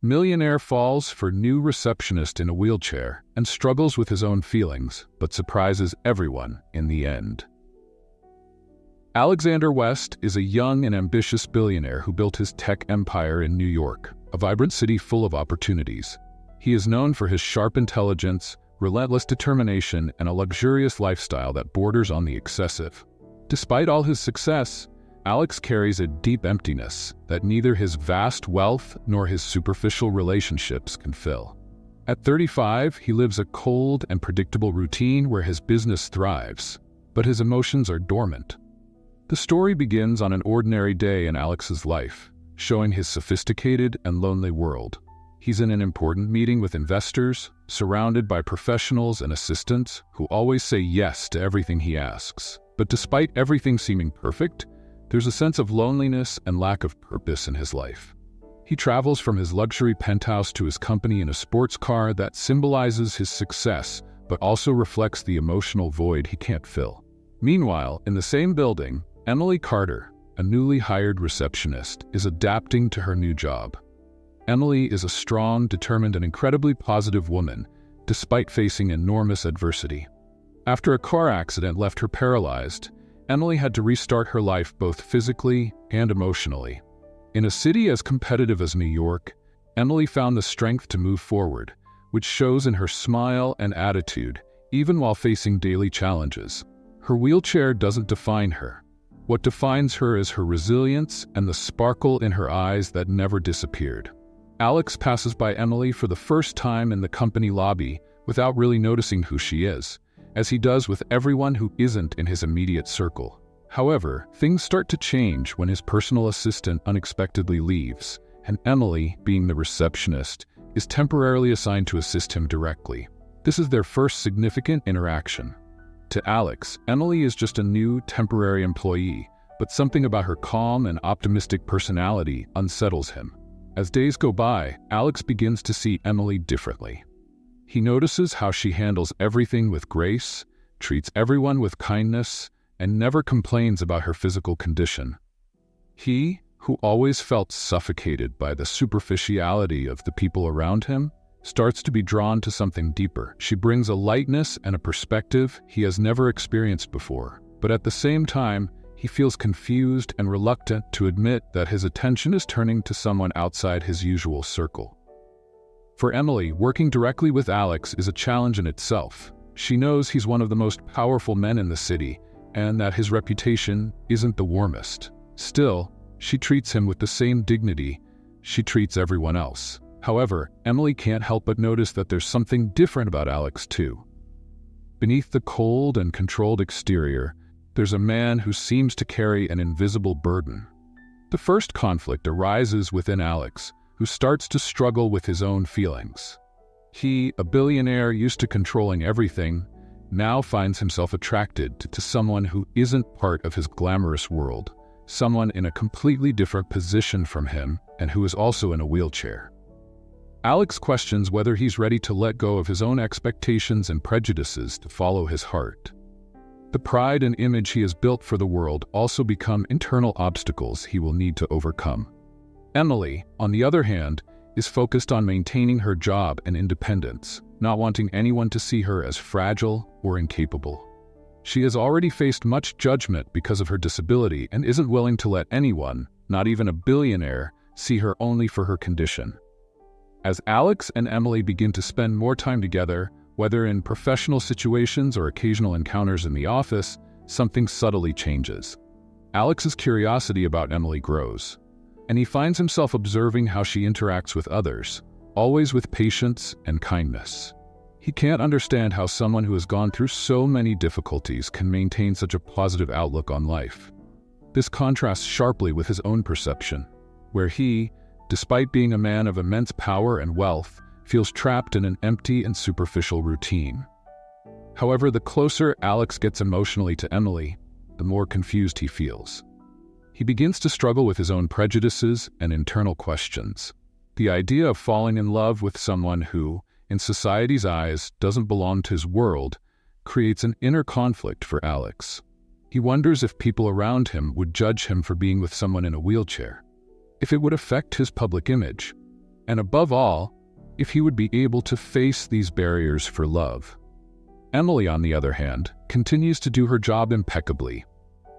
Millionaire falls for new receptionist in a wheelchair and struggles with his own feelings, but surprises everyone in the end. Alexander West is a young and ambitious billionaire who built his tech empire in New York, a vibrant city full of opportunities. He is known for his sharp intelligence, relentless determination, and a luxurious lifestyle that borders on the excessive. Despite all his success, Alex carries a deep emptiness that neither his vast wealth nor his superficial relationships can fill. At 35, he lives a cold and predictable routine where his business thrives, but his emotions are dormant. The story begins on an ordinary day in Alex's life, showing his sophisticated and lonely world. He's in an important meeting with investors, surrounded by professionals and assistants who always say yes to everything he asks. But despite everything seeming perfect, there's a sense of loneliness and lack of purpose in his life. He travels from his luxury penthouse to his company in a sports car that symbolizes his success, but also reflects the emotional void he can't fill. Meanwhile, in the same building, Emily Carter, a newly hired receptionist, is adapting to her new job. Emily is a strong, determined, and incredibly positive woman, despite facing enormous adversity. After a car accident left her paralyzed, Emily had to restart her life both physically and emotionally. In a city as competitive as New York, Emily found the strength to move forward, which shows in her smile and attitude, even while facing daily challenges. Her wheelchair doesn't define her. What defines her is her resilience and the sparkle in her eyes that never disappeared. Alex passes by Emily for the first time in the company lobby without really noticing who she is, as he does with everyone who isn't in his immediate circle. However, things start to change when his personal assistant unexpectedly leaves, and Emily, being the receptionist, is temporarily assigned to assist him directly. This is their first significant interaction. To Alex, Emily is just a new, temporary employee, but something about her calm and optimistic personality unsettles him. As days go by, Alex begins to see Emily differently. He notices how she handles everything with grace, treats everyone with kindness, and never complains about her physical condition. He, who always felt suffocated by the superficiality of the people around him, starts to be drawn to something deeper. She brings a lightness and a perspective he has never experienced before, but at the same time, he feels confused and reluctant to admit that his attention is turning to someone outside his usual circle. For Emily, working directly with Alex is a challenge in itself. She knows he's one of the most powerful men in the city, and that his reputation isn't the warmest. Still, she treats him with the same dignity she treats everyone else. However, Emily can't help but notice that there's something different about Alex too. Beneath the cold and controlled exterior, there's a man who seems to carry an invisible burden. The first conflict arises within Alex, who starts to struggle with his own feelings. He, a billionaire used to controlling everything, now finds himself attracted to someone who isn't part of his glamorous world, someone in a completely different position from him and who is also in a wheelchair. Alex questions whether he's ready to let go of his own expectations and prejudices to follow his heart. The pride and image he has built for the world also become internal obstacles he will need to overcome. Emily, on the other hand, is focused on maintaining her job and independence, not wanting anyone to see her as fragile or incapable. She has already faced much judgment because of her disability and isn't willing to let anyone, not even a billionaire, see her only for her condition. As Alex and Emily begin to spend more time together, whether in professional situations or occasional encounters in the office, something subtly changes. Alex's curiosity about Emily grows, and he finds himself observing how she interacts with others, always with patience and kindness. He can't understand how someone who has gone through so many difficulties can maintain such a positive outlook on life. This contrasts sharply with his own perception, where he, despite being a man of immense power and wealth, feels trapped in an empty and superficial routine. However, the closer Alex gets emotionally to Emily, the more confused he feels. He begins to struggle with his own prejudices and internal questions. The idea of falling in love with someone who, in society's eyes, doesn't belong to his world creates an inner conflict for Alex. He wonders if people around him would judge him for being with someone in a wheelchair, if it would affect his public image. and above all, if he would be able to face these barriers for love. Emily, on the other hand, continues to do her job impeccably,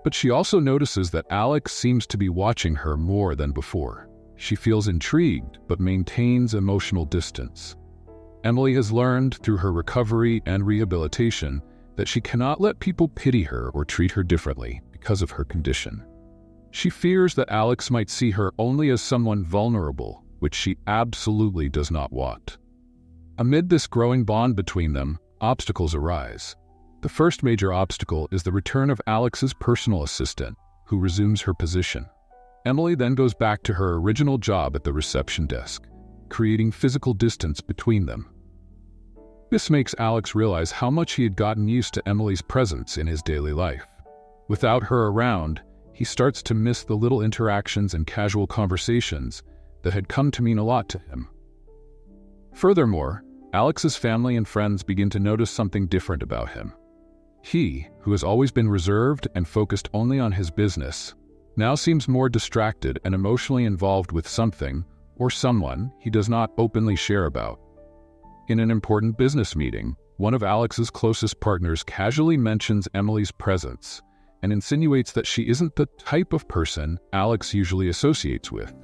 but she also notices that Alex seems to be watching her more than before. She feels intrigued, but maintains emotional distance. Emily has learned through her recovery and rehabilitation that she cannot let people pity her or treat her differently because of her condition. She fears that Alex might see her only as someone vulnerable, which she absolutely does not want. Amid this growing bond between them, obstacles arise. The first major obstacle is the return of Alex's personal assistant, who resumes her position. Emily then goes back to her original job at the reception desk, creating physical distance between them. This makes Alex realize how much he had gotten used to Emily's presence in his daily life. Without her around, he starts to miss the little interactions and casual conversations that had come to mean a lot to him. Furthermore, Alex's family and friends begin to notice something different about him. He, who has always been reserved and focused only on his business, now seems more distracted and emotionally involved with something or someone he does not openly share about. In an important business meeting, one of Alex's closest partners casually mentions Emily's presence and insinuates that she isn't the type of person Alex usually associates with.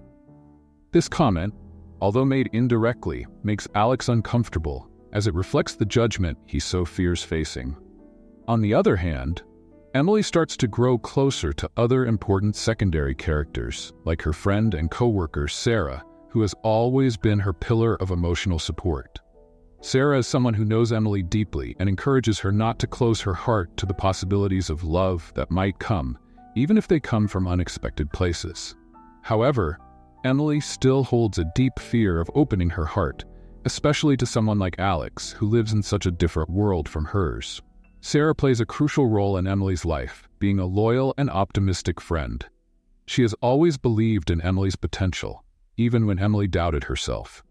This comment, although made indirectly, makes Alex uncomfortable as it reflects the judgment he so fears facing. On the other hand, Emily starts to grow closer to other important secondary characters, like her friend and co-worker Sarah, who has always been her pillar of emotional support. Sarah is someone who knows Emily deeply and encourages her not to close her heart to the possibilities of love that might come, even if they come from unexpected places. However, Emily still holds a deep fear of opening her heart, especially to someone like Alex, who lives in such a different world from hers. Sarah plays a crucial role in Emily's life, being a loyal and optimistic friend. She has always believed in Emily's potential, even when Emily doubted herself.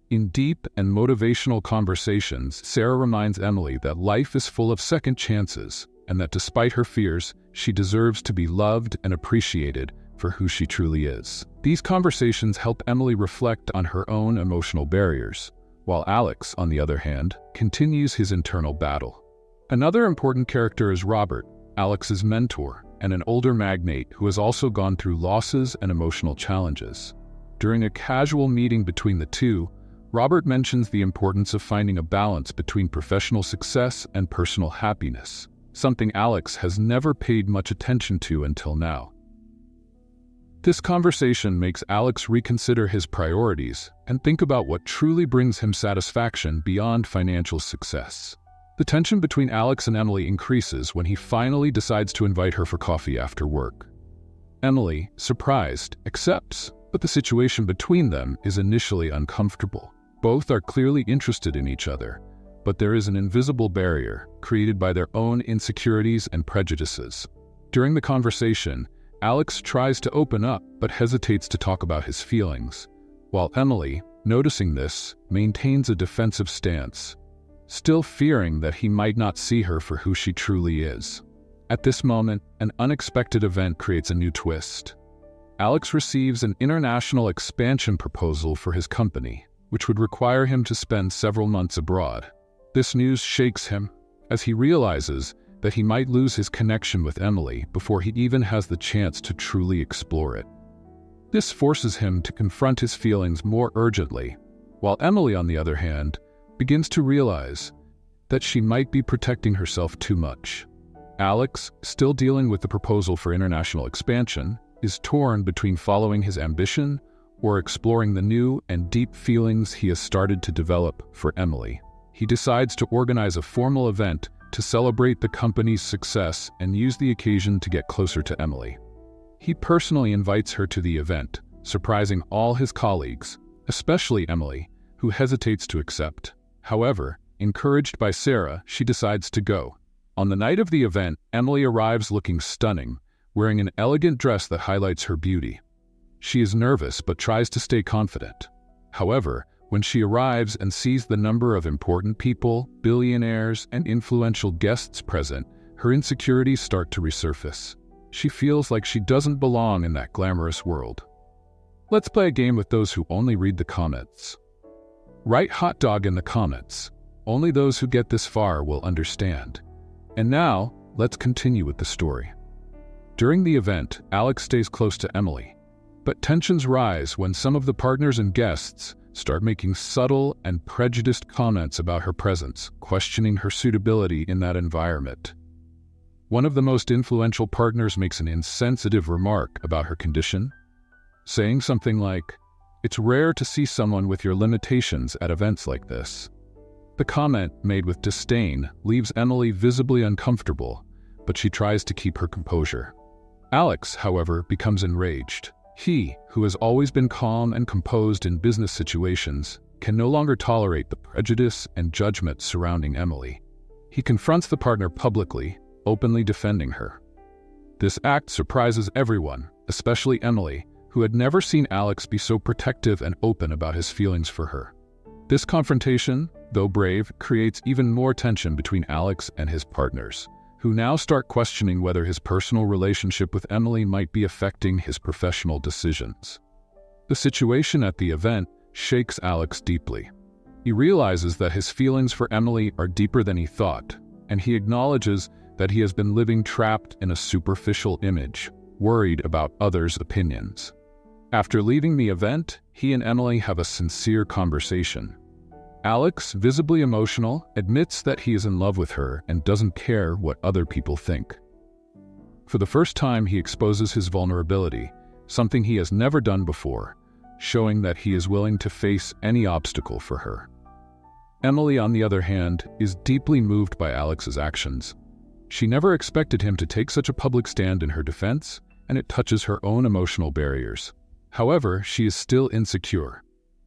In deep and motivational conversations, Sarah reminds Emily that life is full of second chances and that despite her fears, she deserves to be loved and appreciated for who she truly is. These conversations help Emily reflect on her own emotional barriers, while Alex, on the other hand, continues his internal battle. Another important character is Robert, Alex's mentor, and an older magnate who has also gone through losses and emotional challenges. During a casual meeting between the two, Robert mentions the importance of finding a balance between professional success and personal happiness, something Alex has never paid much attention to until now. This conversation makes Alex reconsider his priorities and think about what truly brings him satisfaction beyond financial success. The tension between Alex and Emily increases when he finally decides to invite her for coffee after work. Emily, surprised, accepts, but the situation between them is initially uncomfortable. Both are clearly interested in each other, but there is an invisible barrier created by their own insecurities and prejudices. During the conversation, Alex tries to open up but hesitates to talk about his feelings, while Emily, noticing this, maintains a defensive stance, still fearing that he might not see her for who she truly is. At this moment, an unexpected event creates a new twist. Alex receives an international expansion proposal for his company, which would require him to spend several months abroad. This news shakes him, as he realizes that he might lose his connection with Emily before he even has the chance to truly explore it. This forces him to confront his feelings more urgently, while Emily, on the other hand, begins to realize that she might be protecting herself too much. Alex, still dealing with the proposal for international expansion, is torn between following his ambition or exploring the new and deep feelings he has started to develop for Emily. He decides to organize a formal event to celebrate the company's success and use the occasion to get closer to Emily. He personally invites her to the event, surprising all his colleagues, especially Emily, who hesitates to accept. However, encouraged by Sarah, she decides to go. On the night of the event, Emily arrives looking stunning, wearing an elegant dress that highlights her beauty. She is nervous but tries to stay confident. However, when she arrives and sees the number of important people, billionaires, and influential guests present, her insecurities start to resurface. She feels like she doesn't belong in that glamorous world. Let's play a game with those who only read the comments. Write hot dog in the comments. Only those who get this far will understand. And now, let's continue with the story. During the event, Alex stays close to Emily, but tensions rise when some of the partners and guests start making subtle and prejudiced comments about her presence, questioning her suitability in that environment. One of the most influential partners makes an insensitive remark about her condition, saying something like, "It's rare to see someone with your limitations at events like this." The comment, made with disdain, leaves Emily visibly uncomfortable, but she tries to keep her composure. Alex, however, becomes enraged. He, who has always been calm and composed in business situations, can no longer tolerate the prejudice and judgment surrounding Emily. He confronts the partner publicly, openly defending her. This act surprises everyone, especially Emily, who had never seen Alex be so protective and open about his feelings for her. This confrontation, though brave, creates even more tension between Alex and his partners, who now start questioning whether his personal relationship with Emily might be affecting his professional decisions. The situation at the event shakes Alex deeply. He realizes that his feelings for Emily are deeper than he thought, and he acknowledges that he has been living trapped in a superficial image, worried about others' opinions. After leaving the event, he and Emily have a sincere conversation. Alex, visibly emotional, admits that he is in love with her and doesn't care what other people think. For the first time, he exposes his vulnerability, something he has never done before, showing that he is willing to face any obstacle for her. Emily, on the other hand, is deeply moved by Alex's actions. She never expected him to take such a public stand in her defense, and it touches her own emotional barriers. However, she is still insecure,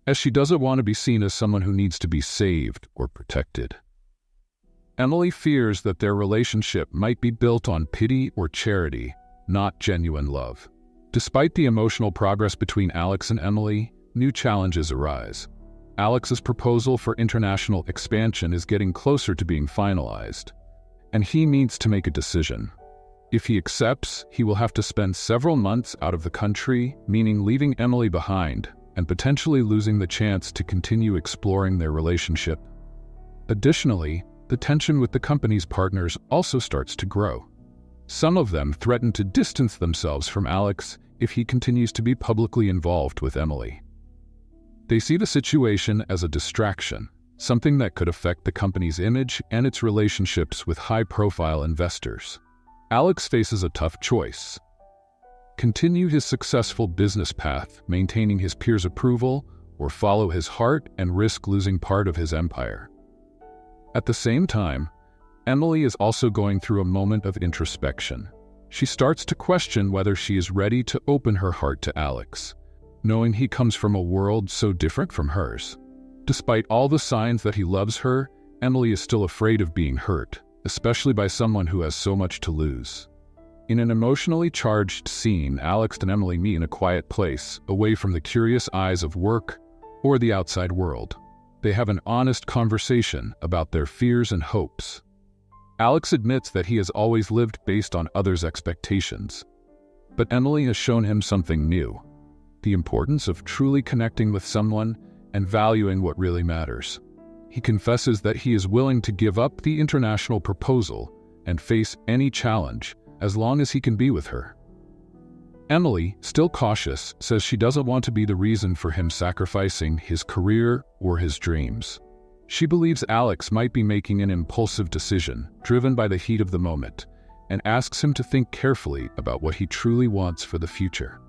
as she doesn't want to be seen as someone who needs to be saved or protected. Emily fears that their relationship might be built on pity or charity, not genuine love. Despite the emotional progress between Alex and Emily, new challenges arise. Alex's proposal for international expansion is getting closer to being finalized, and he needs to make a decision. If he accepts, he will have to spend several months out of the country, meaning leaving Emily behind, and potentially losing the chance to continue exploring their relationship. Additionally, the tension with the company's partners also starts to grow. Some of them threaten to distance themselves from Alex if he continues to be publicly involved with Emily. They see the situation as a distraction, something that could affect the company's image and its relationships with high-profile investors. Alex faces a tough choice: continue his successful business path, maintaining his peers' approval, or follow his heart and risk losing part of his empire. At the same time, Emily is also going through a moment of introspection. She starts to question whether she is ready to open her heart to Alex, knowing he comes from a world so different from hers. Despite all the signs that he loves her, Emily is still afraid of being hurt, especially by someone who has so much to lose. In an emotionally charged scene, Alex and Emily meet in a quiet place, away from the curious eyes of work or the outside world. They have an honest conversation about their fears and hopes. Alex admits that he has always lived based on others' expectations, but Emily has shown him something new: the importance of truly connecting with someone and valuing what really matters. He confesses that he is willing to give up the international proposal and face any challenge, as long as he can be with her. Emily, still cautious, says she doesn't want to be the reason for him sacrificing his career or his dreams. She believes Alex might be making an impulsive decision, driven by the heat of the moment, and asks him to think carefully about what he truly wants for the future.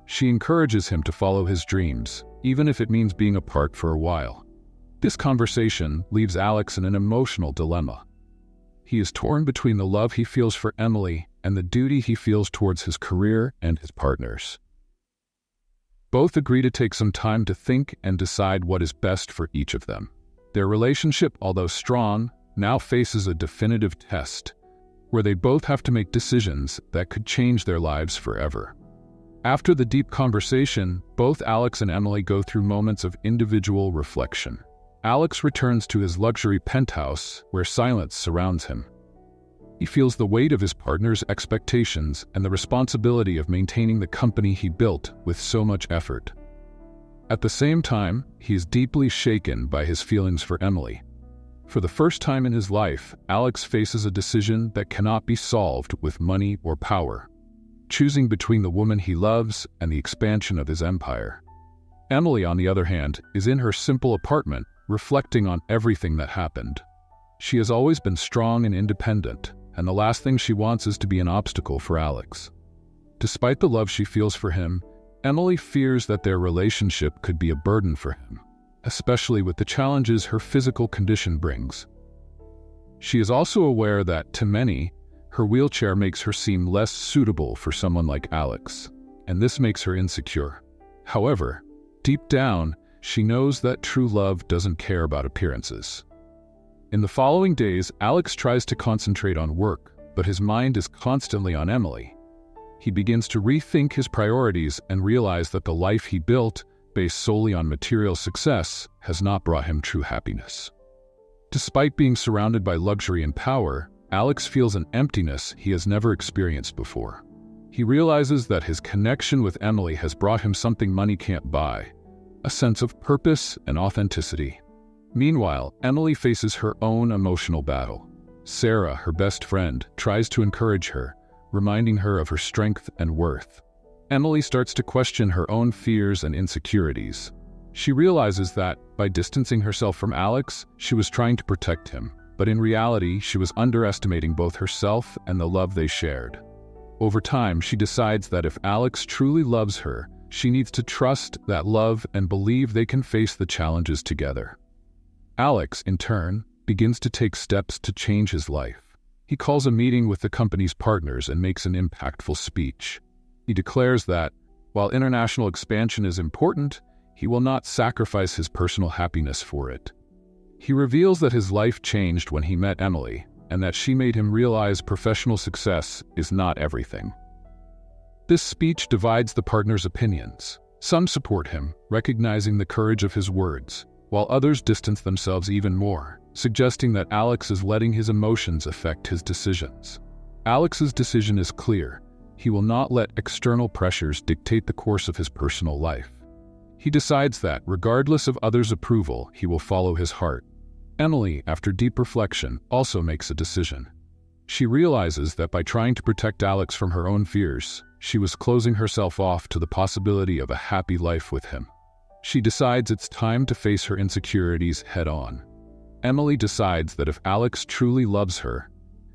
She encourages him to follow his dreams, even if it means being apart for a while. This conversation leaves Alex in an emotional dilemma. He is torn between the love he feels for Emily and the duty he feels towards his career and his partners. Both agree to take some time to think and decide what is best for each of them. Their relationship, although strong, now faces a definitive test, where they both have to make decisions that could change their lives forever. After the deep conversation, both Alex and Emily go through moments of individual reflection. Alex returns to his luxury penthouse, where silence surrounds him. He feels the weight of his partner's expectations and the responsibility of maintaining the company he built with so much effort. At the same time, he is deeply shaken by his feelings for Emily. For the first time in his life, Alex faces a decision that cannot be solved with money or power, choosing between the woman he loves and the expansion of his empire. Emily, on the other hand, is in her simple apartment, reflecting on everything that happened. She has always been strong and independent, and the last thing she wants is to be an obstacle for Alex. Despite the love she feels for him, Emily fears that their relationship could be a burden for him, especially with the challenges her physical condition brings. She is also aware that, to many, her wheelchair makes her seem less suitable for someone like Alex, and this makes her insecure. However, deep down, she knows that true love doesn't care about appearances. In the following days, Alex tries to concentrate on work, but his mind is constantly on Emily. He begins to rethink his priorities and realize that the life he built, based solely on material success, has not brought him true happiness. Despite being surrounded by luxury and power, Alex feels an emptiness he has never experienced before. He realizes that his connection with Emily has brought him something money can't buy, a sense of purpose and authenticity. Meanwhile, Emily faces her own emotional battle. Sarah, her best friend, tries to encourage her, reminding her of her strength and worth. Emily starts to question her own fears and insecurities. She realizes that, by distancing herself from Alex, she was trying to protect him, but in reality, she was underestimating both herself and the love they shared. Over time, she decides that if Alex truly loves her, she needs to trust that love and believe they can face the challenges together. Alex, in turn, begins to take steps to change his life. He calls a meeting with the company's partners and makes an impactful speech. He declares that, while international expansion is important, he will not sacrifice his personal happiness for it. He reveals that his life changed when he met Emily, and that she made him realize professional success is not everything. This speech divides the partners' opinions. Some support him, recognizing the courage of his words, while others distance themselves even more, suggesting that Alex is letting his emotions affect his decisions. Alex's decision is clear. He will not let external pressures dictate the course of his personal life. He decides that, regardless of others' approval, he will follow his heart. Emily, after deep reflection, also makes a decision. She realizes that by trying to protect Alex from her own fears, she was closing herself off to the possibility of a happy life with him. She decides it's time to face her insecurities head-on. Emily decides that if Alex truly loves her,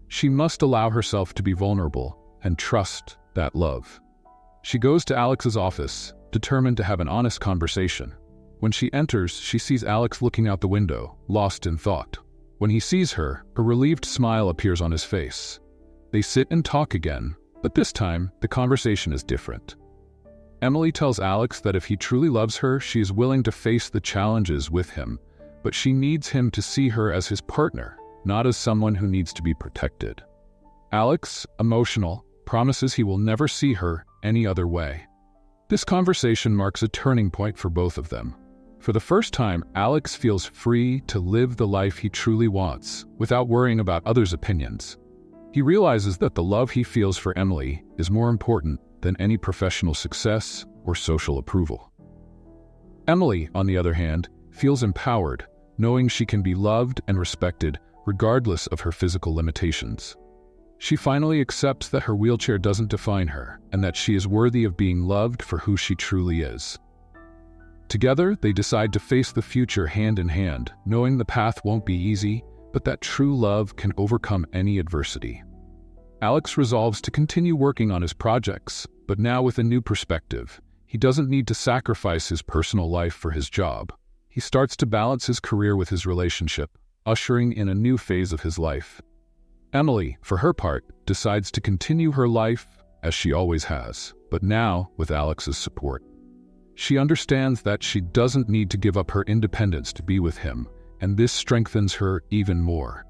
she must allow herself to be vulnerable and trust that love. She goes to Alex's office, determined to have an honest conversation. When she enters, she sees Alex looking out the window, lost in thought. When he sees her, a relieved smile appears on his face. They sit and talk again, but this time, the conversation is different. Emily tells Alex that if he truly loves her, she is willing to face the challenges with him, but she needs him to see her as his partner, not as someone who needs to be protected. Alex, emotional, promises he will never see her any other way. This conversation marks a turning point for both of them. For the first time, Alex feels free to live the life he truly wants, without worrying about others' opinions. He realizes that the love he feels for Emily is more important than any professional success or social approval. Emily, on the other hand, feels empowered, knowing she can be loved and respected regardless of her physical limitations. She finally accepts that her wheelchair doesn't define her, and that she is worthy of being loved for who she truly is. Together, they decide to face the future hand in hand, knowing the path won't be easy, but that true love can overcome any adversity. Alex resolves to continue working on his projects, but now with a new perspective. He doesn't need to sacrifice his personal life for his job. He starts to balance his career with his relationship, ushering in a new phase of his life. Emily, for her part, decides to continue her life as she always has, but now with Alex's support. She understands that she doesn't need to give up her independence to be with him, and this strengthens her even more.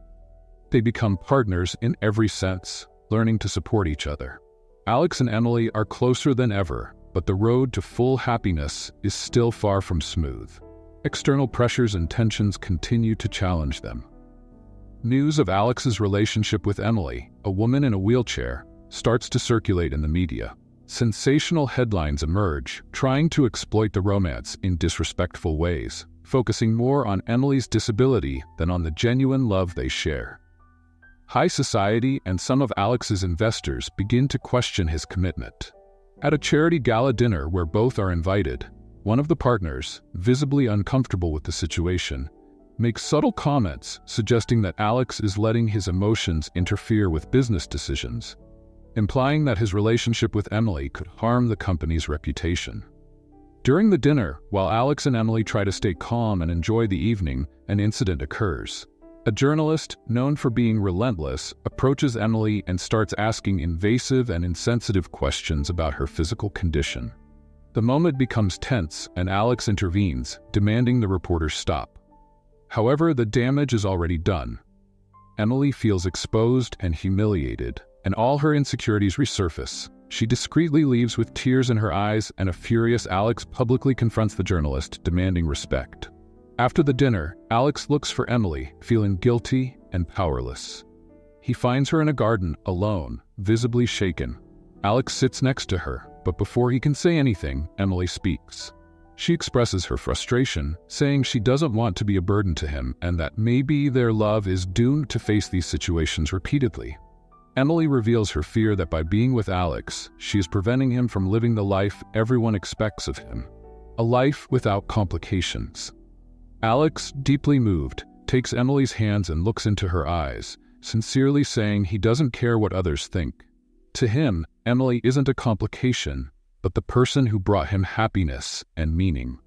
They become partners in every sense, learning to support each other. Alex and Emily are closer than ever, but the road to full happiness is still far from smooth. External pressures and tensions continue to challenge them. News of Alex's relationship with Emily, a woman in a wheelchair, starts to circulate in the media. Sensational headlines emerge, trying to exploit the romance in disrespectful ways, focusing more on Emily's disability than on the genuine love they share. High society and some of Alex's investors begin to question his commitment. At a charity gala dinner where both are invited, one of the partners, visibly uncomfortable with the situation, makes subtle comments suggesting that Alex is letting his emotions interfere with business decisions, implying that his relationship with Emily could harm the company's reputation. During the dinner, while Alex and Emily try to stay calm and enjoy the evening, an incident occurs. A journalist, known for being relentless, approaches Emily and starts asking invasive and insensitive questions about her physical condition. The moment becomes tense, and Alex intervenes, demanding the reporter stop. However, the damage is already done. Emily feels exposed and humiliated, and all her insecurities resurface. She discreetly leaves with tears in her eyes, and a furious Alex publicly confronts the journalist, demanding respect. After the dinner, Alex looks for Emily, feeling guilty and powerless. He finds her in a garden, alone, visibly shaken. Alex sits next to her, but before he can say anything, Emily speaks. She expresses her frustration, saying she doesn't want to be a burden to him and that maybe their love is doomed to face these situations repeatedly. Emily reveals her fear that by being with Alex, she is preventing him from living the life everyone expects of him, a life without complications. Alex, deeply moved, takes Emily's hands and looks into her eyes, sincerely saying he doesn't care what others think. To him, Emily isn't a complication, but the person who brought him happiness and meaning.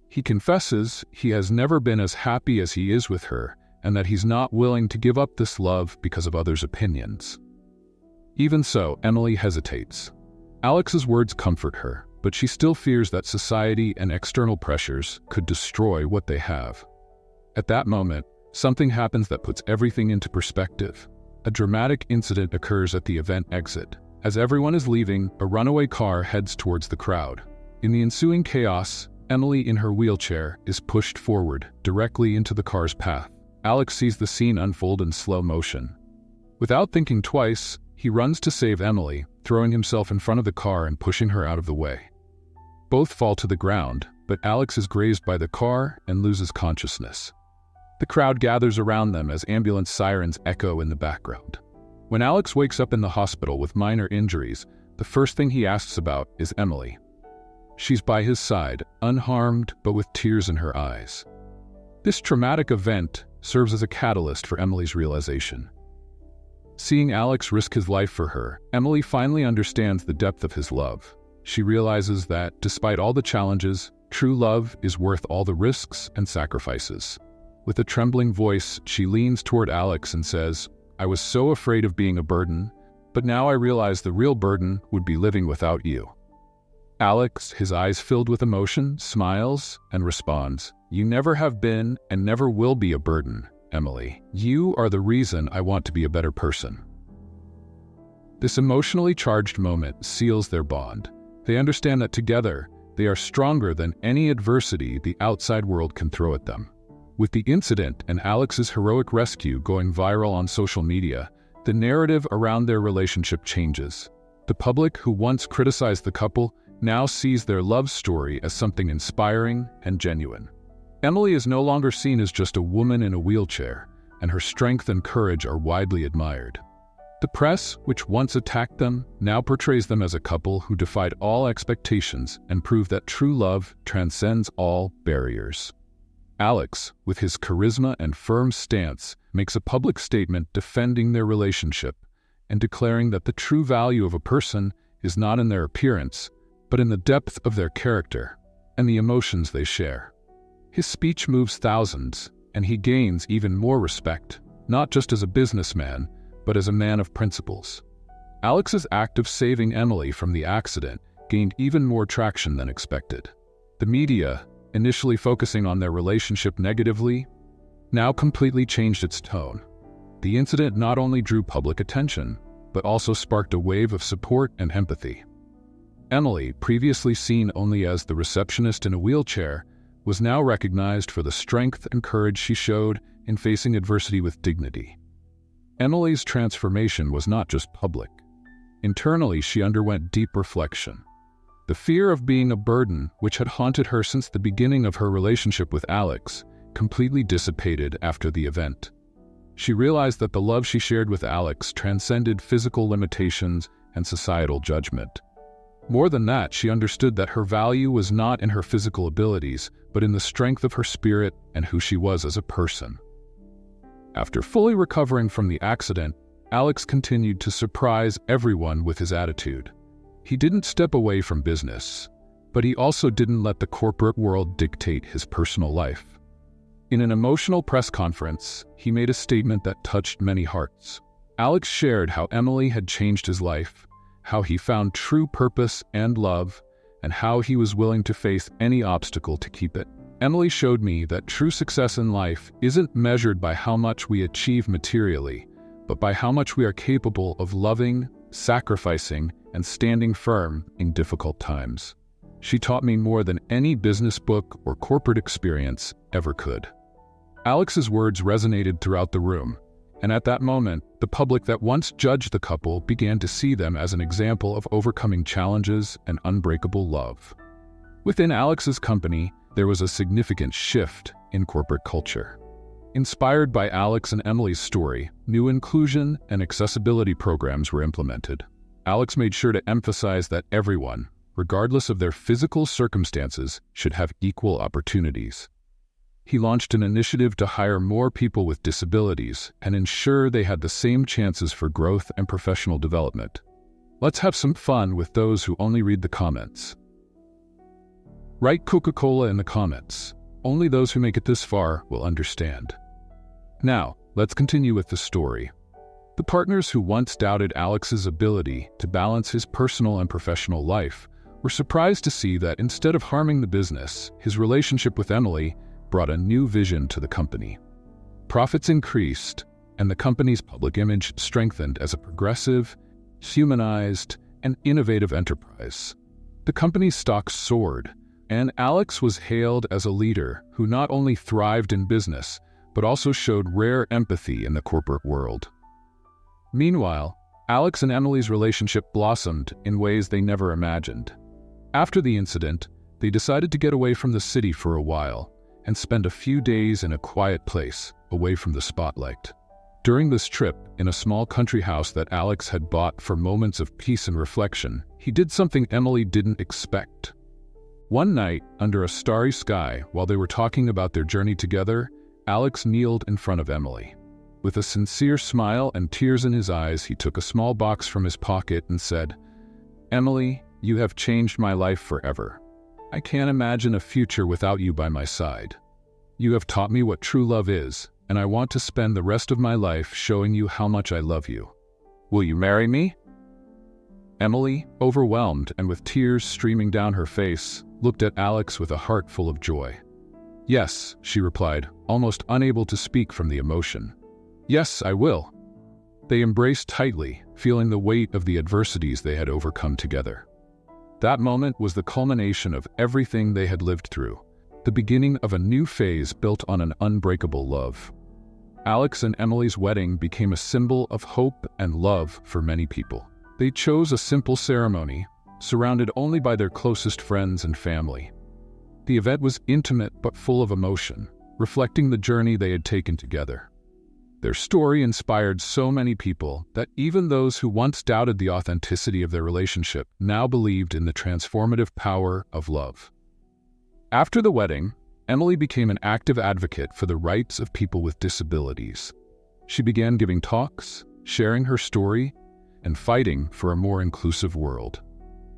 He confesses he has never been as happy as he is with her, and that he's not willing to give up this love because of others' opinions. Even so, Emily hesitates. Alex's words comfort her, but she still fears that society and external pressures could destroy what they have. At that moment, something happens that puts everything into perspective. A dramatic incident occurs at the event exit. As everyone is leaving, a runaway car heads towards the crowd. In the ensuing chaos, Emily in her wheelchair is pushed forward, directly into the car's path. Alex sees the scene unfold in slow motion. Without thinking twice, he runs to save Emily, throwing himself in front of the car and pushing her out of the way. Both fall to the ground, but Alex is grazed by the car and loses consciousness. The crowd gathers around them as ambulance sirens echo in the background. When Alex wakes up in the hospital with minor injuries, the first thing he asks about is Emily. She's by his side, unharmed but with tears in her eyes. This traumatic event serves as a catalyst for Emily's realization. Seeing Alex risk his life for her, Emily finally understands the depth of his love. She realizes that, despite all the challenges, true love is worth all the risks and sacrifices. With a trembling voice, she leans toward Alex and says, "I was so afraid of being a burden, but now I realize the real burden would be living without you." Alex, his eyes filled with emotion, smiles and responds, "You never have been and never will be a burden, Emily. You are the reason I want to be a better person." This emotionally charged moment seals their bond. They understand that together, they are stronger than any adversity the outside world can throw at them. With the incident and Alex's heroic rescue going viral on social media, the narrative around their relationship changes. The public, who once criticized the couple, now sees their love story as something inspiring and genuine. Emily is no longer seen as just a woman in a wheelchair, and her strength and courage are widely admired. The press, which once attacked them, now portrays them as a couple who defied all expectations and proved that true love transcends all barriers. Alex, with his charisma and firm stance, makes a public statement defending their relationship and declaring that the true value of a person is not in their appearance, but in the depth of their character and the emotions they share. His speech moves thousands, and he gains even more respect, not just as a businessman, but as a man of principles. Alex's act of saving Emily from the accident gained even more traction than expected. The media, initially focusing on their relationship negatively, now completely changed its tone. The incident not only drew public attention, but also sparked a wave of support and empathy. Emily, previously seen only as the receptionist in a wheelchair, was now recognized for the strength and courage she showed in facing adversity with dignity. Emily's transformation was not just public. Internally, she underwent deep reflection. The fear of being a burden, which had haunted her since the beginning of her relationship with Alex, completely dissipated after the event. She realized that the love she shared with Alex transcended physical limitations and societal judgment. More than that, she understood that her value was not in her physical abilities, but in the strength of her spirit and who she was as a person. After fully recovering from the accident, Alex continued to surprise everyone with his attitude. He didn't step away from business, but he also didn't let the corporate world dictate his personal life. In an emotional press conference, he made a statement that touched many hearts. Alex shared how Emily had changed his life, how he found true purpose and love, and how he was willing to face any obstacle to keep it. Emily showed me that true success in life isn't measured by how much we achieve materially, but by how much we are capable of loving, sacrificing, and standing firm in difficult times. She taught me more than any business book or corporate experience ever could. Alex's words resonated throughout the room, and at that moment, the public that once judged the couple began to see them as an example of overcoming challenges and unbreakable love. Within Alex's company, there was a significant shift in corporate culture. Inspired by Alex and Emily's story, new inclusion and accessibility programs were implemented. Alex made sure to emphasize that everyone, regardless of their physical circumstances, should have equal opportunities. He launched an initiative to hire more people with disabilities and ensure they had the same chances for growth and professional development. Let's have some fun with those who only read the comments. Write Coca-Cola in the comments. Only those who make it this far will understand. Now, let's continue with the story. The partners who once doubted Alex's ability to balance his personal and professional life were surprised to see that instead of harming the business, his relationship with Emily brought a new vision to the company. Profits increased, and the company's public image strengthened as a progressive, humanized, and innovative enterprise. The company's stock soared, and Alex was hailed as a leader who not only thrived in business, but also showed rare empathy in the corporate world. Meanwhile, Alex and Emily's relationship blossomed in ways they never imagined. After the incident, they decided to get away from the city for a while and spend a few days in a quiet place, away from the spotlight. During this trip, in a small country house that Alex had bought for moments of peace and reflection, he did something Emily didn't expect. One night, under a starry sky, while they were talking about their journey together, Alex kneeled in front of Emily. With a sincere smile and tears in his eyes, he took a small box from his pocket and said, "Emily, you have changed my life forever. I can't imagine a future without you by my side. You have taught me what true love is, and I want to spend the rest of my life showing you how much I love you. Will you marry me?" Emily, overwhelmed and with tears streaming down her face, looked at Alex with a heart full of joy. "Yes," she replied, almost unable to speak from the emotion. "Yes, I will." They embraced tightly, feeling the weight of the adversities they had overcome together. That moment was the culmination of everything they had lived through, the beginning of a new phase built on an unbreakable love. Alex and Emily's wedding became a symbol of hope and love for many people. They chose a simple ceremony, surrounded only by their closest friends and family. The event was intimate but full of emotion, reflecting the journey they had taken together. Their story inspired so many people that even those who once doubted the authenticity of their relationship now believed in the transformative power of love. After the wedding, Emily became an active advocate for the rights of people with disabilities. She began giving talks, sharing her story, and fighting for a more inclusive world.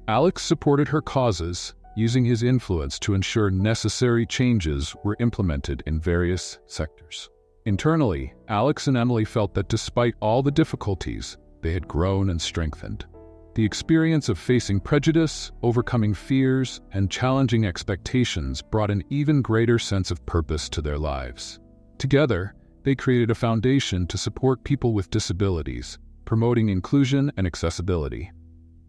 Alex supported her causes, using his influence to ensure necessary changes were implemented in various sectors. Internally, Alex and Emily felt that despite all the difficulties, they had grown and strengthened. The experience of facing prejudice, overcoming fears, and challenging expectations brought an even greater sense of purpose to their lives. Together, they created a foundation to support people with disabilities, promoting inclusion and accessibility.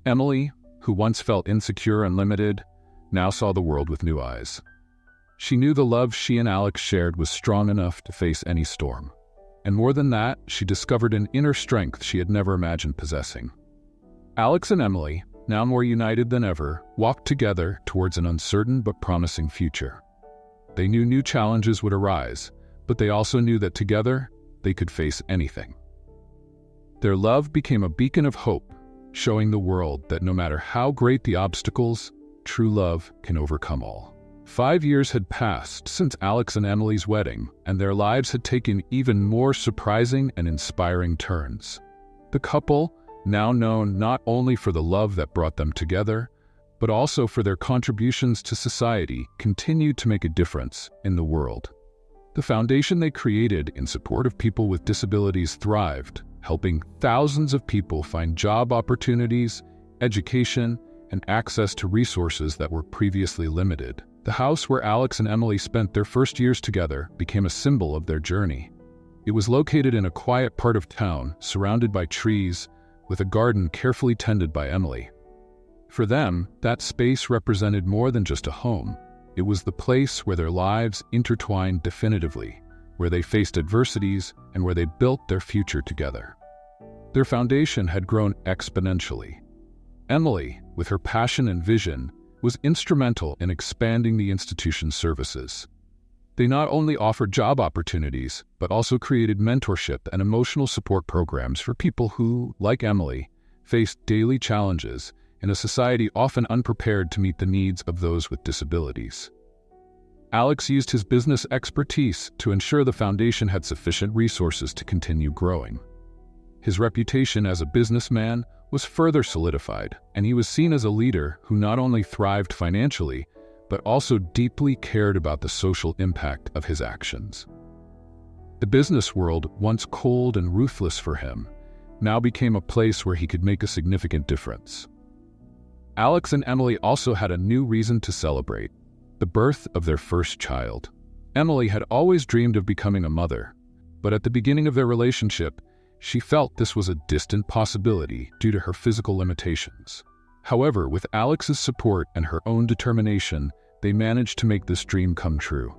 Emily, who once felt insecure and limited, now saw the world with new eyes. She knew the love she and Alex shared was strong enough to face any storm. And more than that, she discovered an inner strength she had never imagined possessing. Alex and Emily, now more united than ever, walked together towards an uncertain but promising future. They knew new challenges would arise, but they also knew that together, they could face anything. Their love became a beacon of hope, showing the world that no matter how great the obstacles, true love can overcome all. 5 years had passed since Alex and Emily's wedding, and their lives had taken even more surprising and inspiring turns. The couple, now known not only for the love that brought them together, but also for their contributions to society, continued to make a difference in the world. The foundation they created in support of people with disabilities thrived, helping thousands of people find job opportunities, education, and access to resources that were previously limited. The house where Alex and Emily spent their first years together became a symbol of their journey. It was located in a quiet part of town, surrounded by trees, with a garden carefully tended by Emily. For them, that space represented more than just a home. It was the place where their lives intertwined definitively, where they faced adversities and where they built their future together. Their foundation had grown exponentially. Emily, with her passion and vision, was instrumental in expanding the institution's services. They not only offered job opportunities, but also created mentorship and emotional support programs for people who, like Emily, faced daily challenges in a society often unprepared to meet the needs of those with disabilities. Alex used his business expertise to ensure the foundation had sufficient resources to continue growing. His reputation as a businessman was further solidified, and he was seen as a leader who not only thrived financially, but also deeply cared about the social impact of his actions. The business world, once cold and ruthless for him, now became a place where he could make a significant difference. Alex and Emily also had a new reason to celebrate: the birth of their first child. Emily had always dreamed of becoming a mother, but at the beginning of their relationship, she felt this was a distant possibility due to her physical limitations. However, with Alex's support and her own determination, they managed to make this dream come true.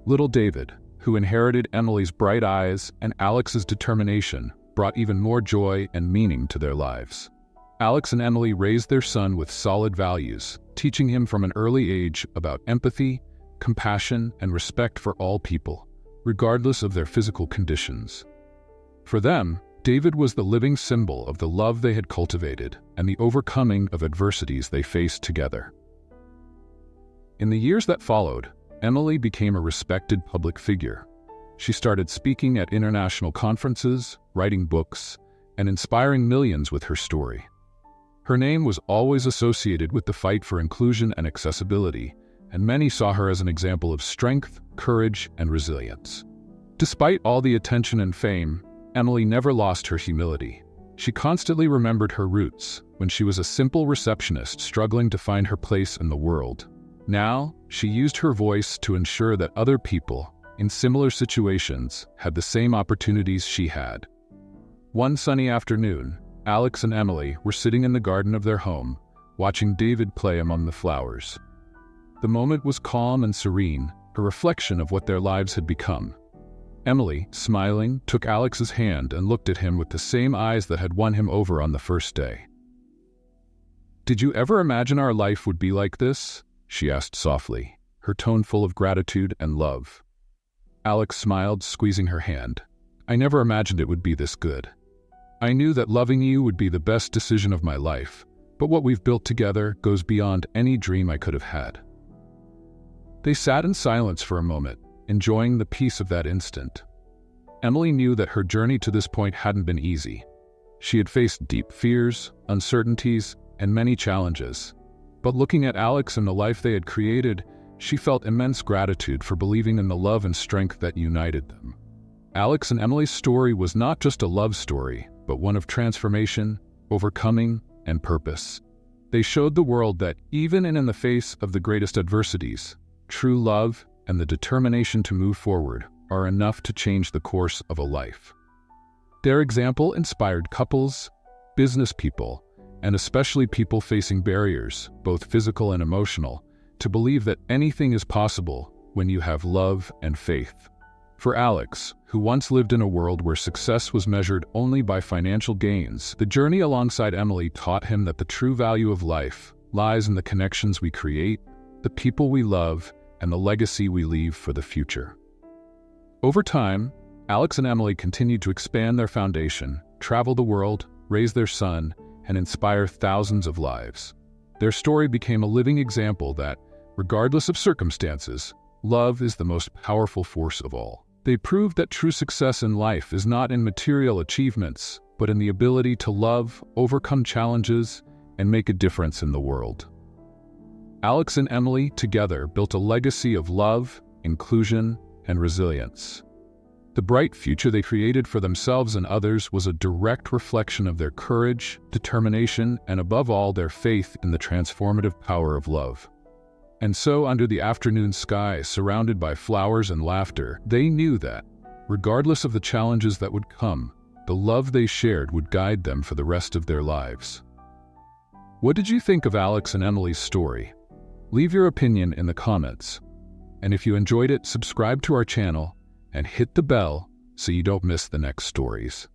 Little David, who inherited Emily's bright eyes and Alex's determination, brought even more joy and meaning to their lives. Alex and Emily raised their son with solid values, teaching him from an early age about empathy, compassion, and respect for all people, regardless of their physical conditions. For them, David was the living symbol of the love they had cultivated and the overcoming of adversities they faced together. In the years that followed, Emily became a respected public figure. She started speaking at international conferences, writing books, and inspiring millions with her story. Her name was always associated with the fight for inclusion and accessibility, and many saw her as an example of strength, courage, and resilience. Despite all the attention and fame, Emily never lost her humility. She constantly remembered her roots when she was a simple receptionist struggling to find her place in the world. Now, she used her voice to ensure that other people in similar situations had the same opportunities she had. One sunny afternoon, Alex and Emily were sitting in the garden of their home, watching David play among the flowers. The moment was calm and serene, a reflection of what their lives had become. Emily, smiling, took Alex's hand and looked at him with the same eyes that had won him over on the first day. "Did you ever imagine our life would be like this?" she asked softly, her tone full of gratitude and love. Alex smiled, squeezing her hand. "I never imagined it would be this good. I knew that loving you would be the best decision of my life, but what we've built together goes beyond any dream I could have had." They sat in silence for a moment, enjoying the peace of that instant. Emily knew that her journey to this point hadn't been easy. She had faced deep fears, uncertainties, and many challenges. But looking at Alex and the life they had created, she felt immense gratitude for believing in the love and strength that united them. Alex and Emily's story was not just a love story, but one of transformation, overcoming, and purpose. They showed the world that even in the face of the greatest adversities, true love and the determination to move forward are enough to change the course of a life. Their example inspired couples, business people, and especially people facing barriers, both physical and emotional, to believe that anything is possible when you have love and faith. For Alex, who once lived in a world where success was measured only by financial gains, the journey alongside Emily taught him that the true value of life lies in the connections we create, the people we love, and the legacy we leave for the future. Over time, Alex and Emily continued to expand their foundation, travel the world, raise their son, and inspire thousands of lives. Their story became a living example that, regardless of circumstances, love is the most powerful force of all. They proved that true success in life is not in material achievements, but in the ability to love, overcome challenges, and make a difference in the world. Alex and Emily together built a legacy of love, inclusion, and resilience. The bright future they created for themselves and others was a direct reflection of their courage, determination, and above all, their faith in the transformative power of love. And so, under the afternoon sky, surrounded by flowers and laughter, they knew that, regardless of the challenges that would come, the love they shared would guide them for the rest of their lives. What did you think of Alex and Emily's story? Leave your opinion in the comments. And if you enjoyed it, subscribe to our channel and hit the bell so you don't miss the next stories.